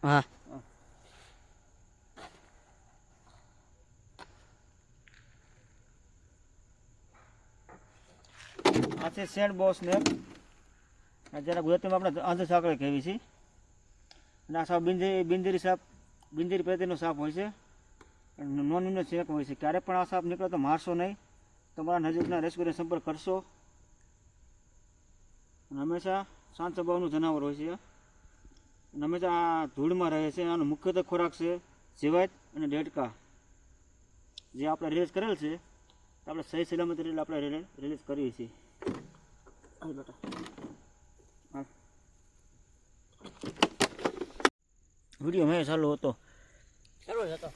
હા આ છે સેન્ડ બોસ ને જરા ગુજરાતીમાં આપણે આંધ્ર સાંકળી કહેવી છે. અને આ સાપ બિંદરી સાપ બિંદરી પ્રતિનો સાપ હોય છે. નોન ઇમ્યુનો ચેક હોય છે. ક્યારે પણ આ સાપ નીકળે તો મારશો નહીં, તમારા નજીકના રેસ્ક્યુનો સંપર્ક કરશો. અને હંમેશા શાંત સ્વભાવનું જનાવર હોય છે. અને હંમેશા આ ધૂળમાં રહે છે. આનો મુખ્યત્વે ખોરાક છે જીવાત અને ડેડકા, જે આપણે રિલીઝ કરેલ છે. આપણે સહી સલામતી એટલે આપણે રિલીઝ કરીએ છીએ. બેટા વિડીયો મેં ચાલુ હતો. સરસ હતો.